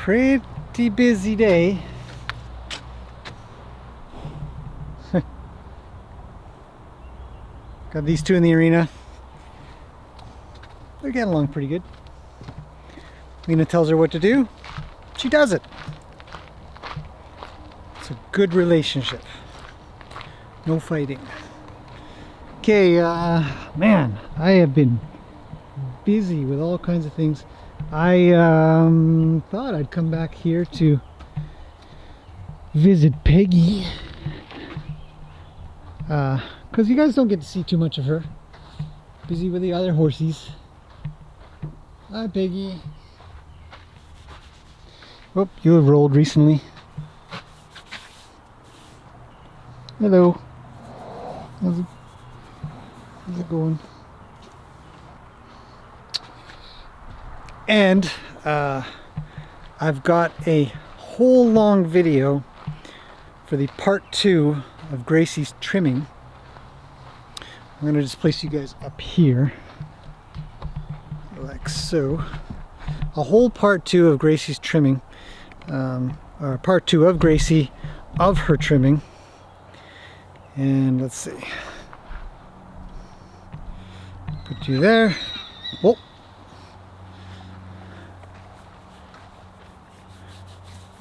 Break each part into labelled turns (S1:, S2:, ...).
S1: Pretty busy day. Got these two in the arena. They're getting along pretty good. Lena tells her what to do. She does it. It's a good relationship. No fighting. Okay, man, I have been busy with all kinds of things. I thought I'd come back here to visit Peggy. Because you guys don't get to see too much of her. Busy with the other horsies. Hi, Peggy. Oh, you have rolled recently. Hello. How's it going? And I've got a whole long video for the part 2 of Gracie's trimming. I'm going to just place you guys up here like so. A whole part 2 of Gracie's trimming, or part 2 of Gracie of her trimming. And let's see, put you there. Oh,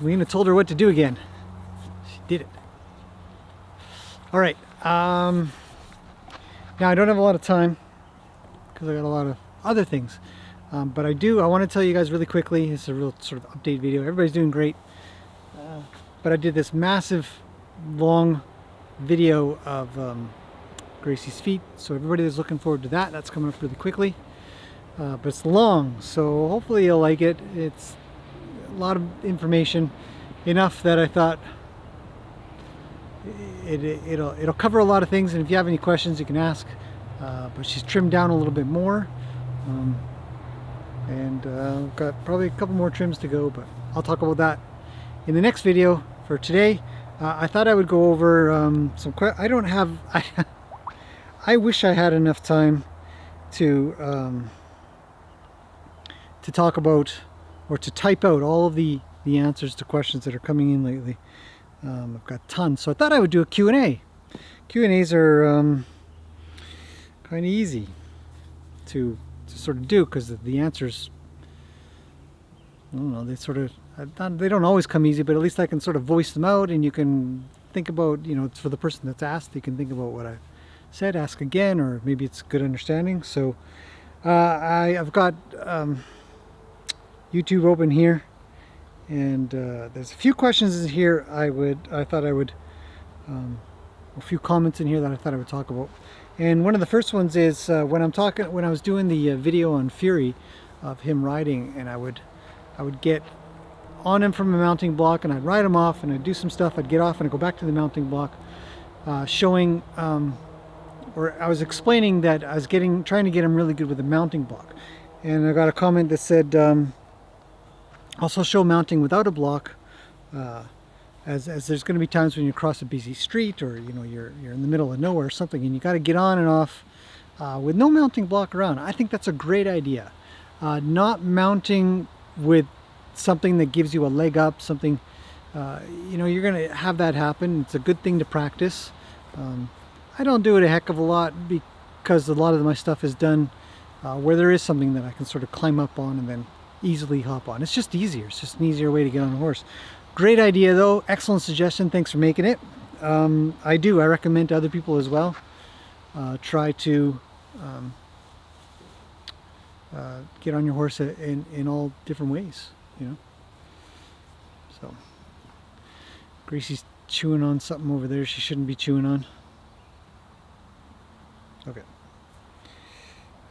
S1: Lena told her what to do again. She did it. All right. Now I don't have a lot of time because I got a lot of other things, but I want to tell you guys really quickly. It's a real sort of update video. Everybody's doing great, but I did this massive, long video of Gracie's feet. So everybody that's looking forward to that, that's coming up really quickly. But it's long, so hopefully you'll like it. It's a lot of information, enough that I thought it'll cover a lot of things, and if you have any questions you can ask. But she's trimmed down a little bit more, and we've got probably a couple more trims to go, but I'll talk about that in the next video. For today, I thought I would go over I don't have I wish I had enough time to talk about or to type out all of the answers to questions that are coming in lately. I've got tons, so I thought I would do a Q&A. Q&As are kind of easy to sort of do, because the answers, I don't know, they don't always come easy, but at least I can sort of voice them out, and you can think about, you know, it's for the person that's asked, you can think about what I said, ask again, or maybe it's good understanding. So I've got YouTube open here, and there's a few questions in here a few comments in here that I thought I would talk about. And one of the first ones is when I was doing the video on Fury of him riding, and I would get on him from a mounting block, and I'd ride him off, and I'd do some stuff, I'd get off and I'd go back to the mounting block, showing or I was explaining that I was trying to get him really good with the mounting block. And I got a comment that said also show mounting without a block, as there's going to be times when you cross a busy street, or you know, you're in the middle of nowhere or something, and you got to get on and off with no mounting block around. I think that's a great idea. Not mounting with something that gives you a leg up, something, you know, you're going to have that happen. It's a good thing to practice. I don't do it a heck of a lot, because a lot of my stuff is done where there is something that I can sort of climb up on and then easily hop on. It's just easier. It's just an easier way to get on a horse. Great idea though. Excellent suggestion. Thanks for making it. I recommend to other people as well. Try to get on your horse in all different ways, you know. So Gracie's chewing on something over there she shouldn't be chewing on. Okay.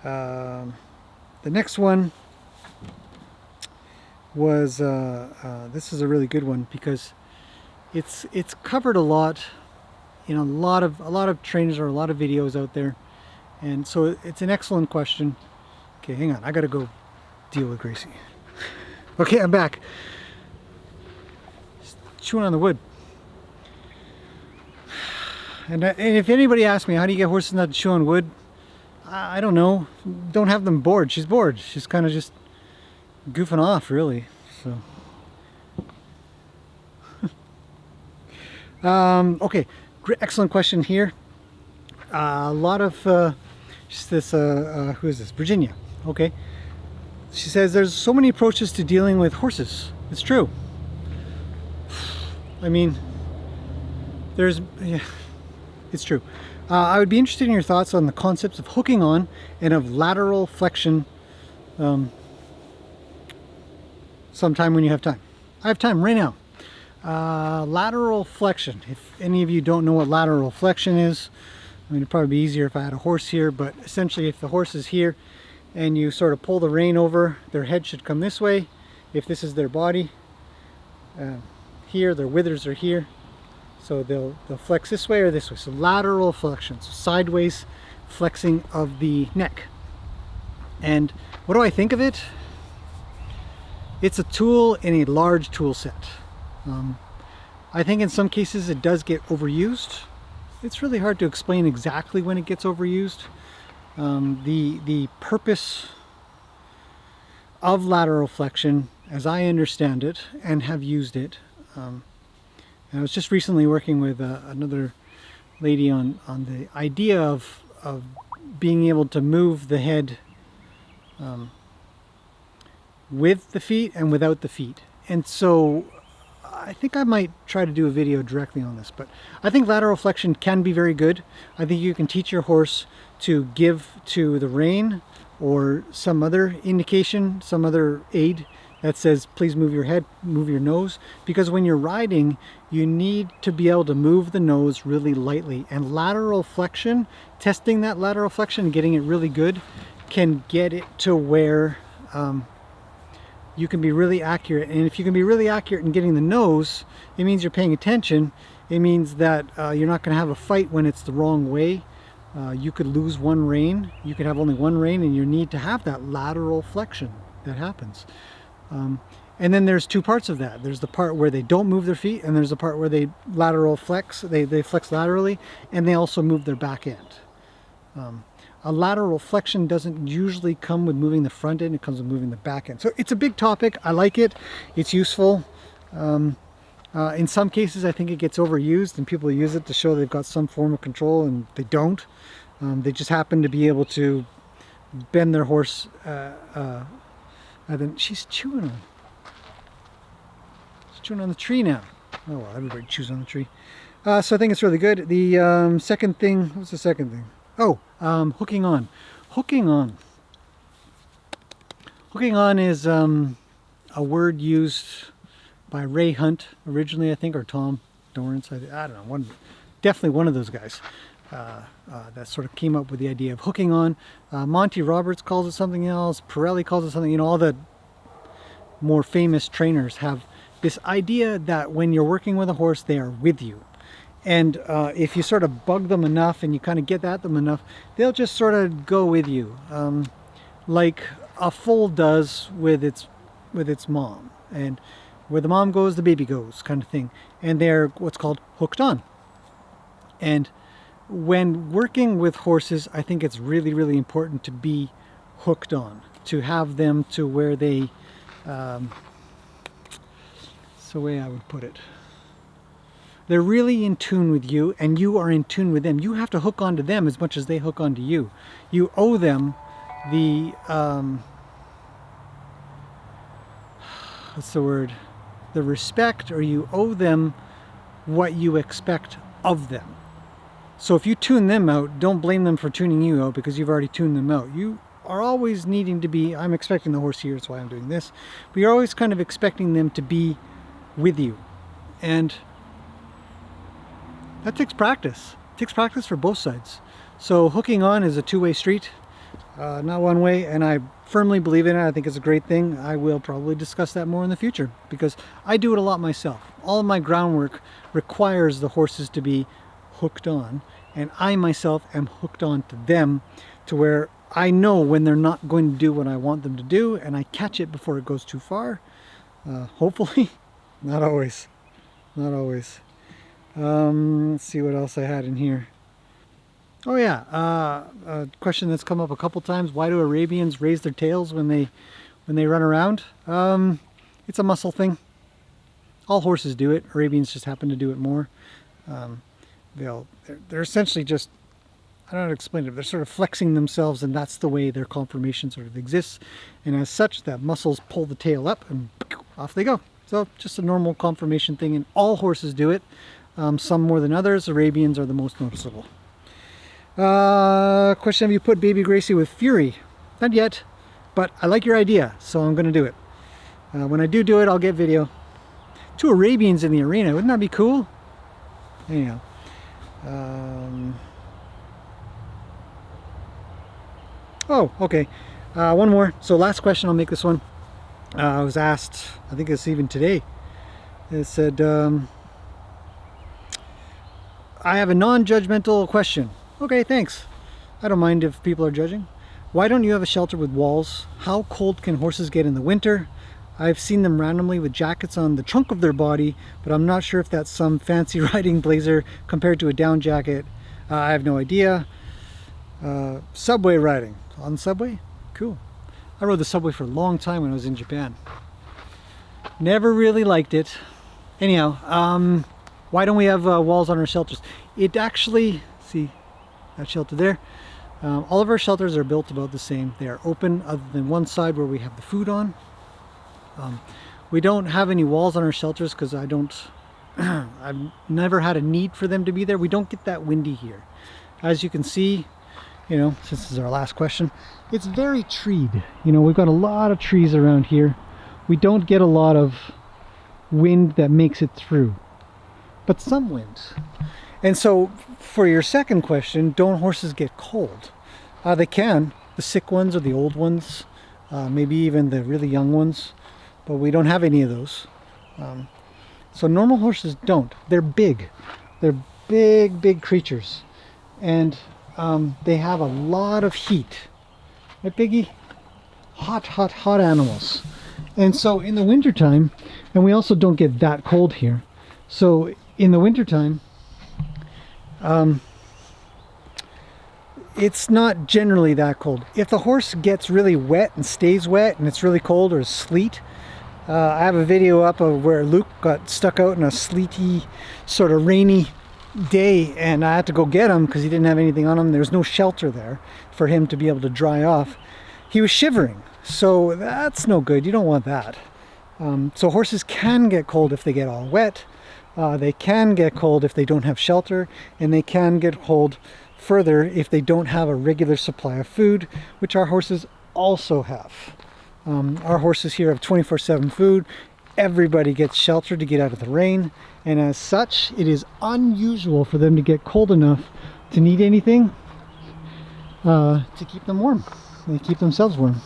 S1: The next one was this is a really good one, because it's covered a lot in a lot of trainers or a lot of videos out there, and so it's an excellent question. Okay, hang on, I gotta go deal with Gracie. Okay, I'm back. Just chewing on the wood. And if anybody asks me, how do you get horses not to chew on wood? I don't know. Don't have them bored. She's bored. She's kind of just goofing off, really. So Okay, excellent question here. A lot of just this. Who is this? Virginia. Okay. She says there's so many approaches to dealing with horses. It's true. I mean, yeah, it's true. I would be interested in your thoughts on the concepts of hooking on and of lateral flexion sometime when you have time. I have time right now. Lateral flexion. If any of you don't know what lateral flexion is, I mean, it'd probably be easier if I had a horse here, but essentially if the horse is here and you sort of pull the rein over, their head should come this way. If this is their body, here, their withers are here. So they'll flex this way or this way. So lateral flexion, so sideways flexing of the neck. And what do I think of it? It's a tool in a large tool set. I think in some cases it does get overused. It's really hard to explain exactly when it gets overused. The purpose of lateral flexion, as I understand it and have used it, and I was just recently working with another lady on the idea of being able to move the head with the feet and without the feet. And so I think I might try to do a video directly on this, but I think lateral flexion can be very good. I think you can teach your horse to give to the rein or some other indication, some other aid that says, please move your head, move your nose, because when you're riding, you need to be able to move the nose really lightly. And lateral flexion, testing that lateral flexion and getting it really good, can get it to where you can be really accurate. And if you can be really accurate in getting the nose, it means you're paying attention. It means that you're not going to have a fight when it's the wrong way. You could lose one rein. You could have only one rein, and you need to have that lateral flexion that happens. And then there's two parts of that. There's the part where they don't move their feet, and there's the part where they lateral flex. They flex laterally, and they also move their back end. A lateral flexion doesn't usually come with moving the front end, it comes with moving the back end. So it's a big topic. I like it. It's useful. In some cases, I think it gets overused and people use it to show they've got some form of control, and they don't. They just happen to be able to bend their horse. And then she's chewing on the tree now. Oh well, everybody chews on the tree. So I think it's really good. The second thing, what's the second thing? Oh, hooking on. Hooking on is a word used by Ray Hunt originally, I think, or Tom Dorrance. I don't know. Definitely one of those guys that sort of came up with the idea of hooking on. Monty Roberts calls it something else. Pirelli calls it something. You know, all the more famous trainers have this idea that when you're working with a horse, they are with you. And if you sort of bug them enough and you kind of get at them enough, they'll just sort of go with you, like a foal does with its mom. And where the mom goes, the baby goes, kind of thing. And they're what's called hooked on. And when working with horses, I think it's really, really important to be hooked on, to have them to where they, that's the way I would put it. They're really in tune with you, and you are in tune with them. You have to hook onto them as much as they hook onto you. You owe them the, what's the word? The respect, or you owe them what you expect of them. So if you tune them out, don't blame them for tuning you out because you've already tuned them out. You are always needing to be, I'm expecting the horse here, that's why I'm doing this. But you're always kind of expecting them to be with you. And that takes practice. It takes practice for both sides. So hooking on is a two-way street, not one way, and I firmly believe in it. I think it's a great thing. I will probably discuss that more in the future because I do it a lot myself. All of my groundwork requires the horses to be hooked on, and I myself am hooked on to them to where I know when they're not going to do what I want them to do, and I catch it before it goes too far. Hopefully. Not always. Not always. Let's see what else I had in here. Oh yeah, a question that's come up a couple times. Why do Arabians raise their tails when they run around? It's a muscle thing. All horses do it. Arabians just happen to do it more. They're essentially just, I don't know how to explain it, they're sort of flexing themselves, and that's the way their conformation sort of exists. And as such, that muscles pull the tail up and off they go. So just a normal conformation thing, and all horses do it. Some more than others. Arabians are the most noticeable. Question: have you put baby Gracie with Fury? Not yet, but I like your idea, so I'm going to do it. When I do it, I'll get video. 2 Arabians in the arena, wouldn't that be cool? Anyhow. Oh, okay. One more. So last question, I'll make this one. I was asked, I think it's even today. It said, I have a non-judgmental question. Okay, thanks. I don't mind if people are judging. Why don't you have a shelter with walls? How cold can horses get in the winter? I've seen them randomly with jackets on the trunk of their body, but I'm not sure if that's some fancy riding blazer compared to a down jacket. I have no idea. Subway riding. On the subway? Cool. I rode the subway for a long time when I was in Japan. Never really liked it. Anyhow, why don't we have walls on our shelters? It actually, see that shelter there? All of our shelters are built about the same. They are open other than one side where we have the food on. We don't have any walls on our shelters because I've never had a need for them to be there. We don't get that windy here. As you can see, you know, since this is our last question, it's very treed. You know, we've got a lot of trees around here. We don't get a lot of wind that makes it through, but some wind. And so for your second question, don't horses get cold? They can, the sick ones or the old ones, maybe even the really young ones, but we don't have any of those. So normal horses don't. They're big. They're big creatures. And they have a lot of heat. Right, Biggie? Hot animals. And so in the wintertime, and we also don't get that cold here. So in the wintertime, it's not generally that cold. If the horse gets really wet and stays wet and it's really cold or sleet, I have a video up of where Luke got stuck out in a sleety, sort of rainy day, and I had to go get him because he didn't have anything on him. There's no shelter there for him to be able to dry off. He was shivering, so that's no good. You don't want that. So horses can get cold if they get all wet. They can get cold if they don't have shelter, and they can get cold further if they don't have a regular supply of food, which our horses also have. Our horses here have 24/7 food. Everybody gets shelter to get out of the rain, and as such, it is unusual for them to get cold enough to need anything to keep them warm. They keep themselves warm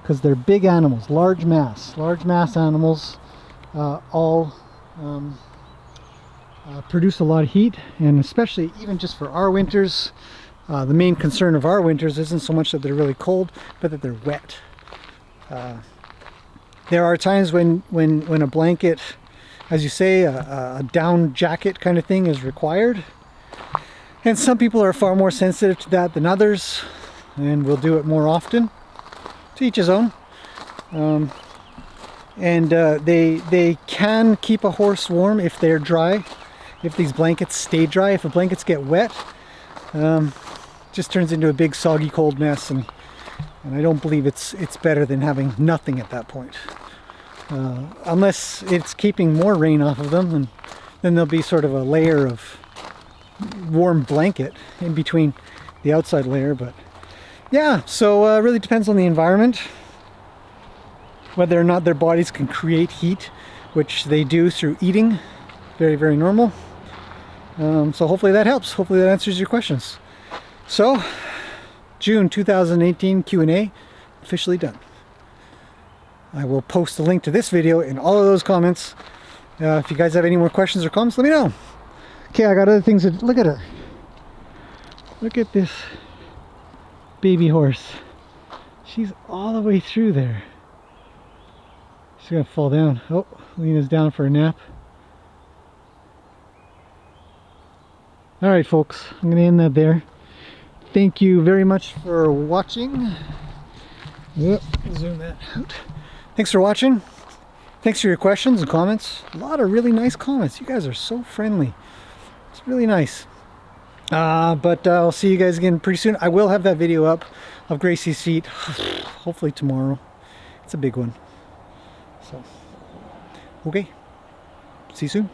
S1: because they're big animals, large mass animals, all produce a lot of heat, and especially even just for our winters, the main concern of our winters isn't so much that they're really cold, but that they're wet. There are times when a blanket, as you say, a down jacket kind of thing is required, and some people are far more sensitive to that than others, and will do it more often. To each his own. They can keep a horse warm if they're dry, if these blankets stay dry. If the blankets get wet, just turns into a big soggy cold mess, and I don't believe it's better than having nothing at that point. Unless it's keeping more rain off of them, and then there'll be sort of a layer of warm blanket in between the outside layer. But yeah, so it really depends on the environment, whether or not their bodies can create heat, which they do through eating. Very normal. So hopefully that helps. Hopefully that answers your questions. So June 2018 Q&A officially done. I will post a link to this video in all of those comments. If you guys have any more questions or comments, let me know. Okay, I got other things to look at her. Look at this baby horse. She's all the way through there. She's gonna fall down. Oh, Lena's down for a nap. All right, folks, I'm gonna end that there. Thank you very much for watching. Yep, zoom that out. Thanks for watching. Thanks for your questions and comments. A lot of really nice comments. You guys are so friendly. It's really nice. But I'll see you guys again pretty soon. I will have that video up of Gracie's feet, hopefully tomorrow. It's a big one. So, okay. See you soon.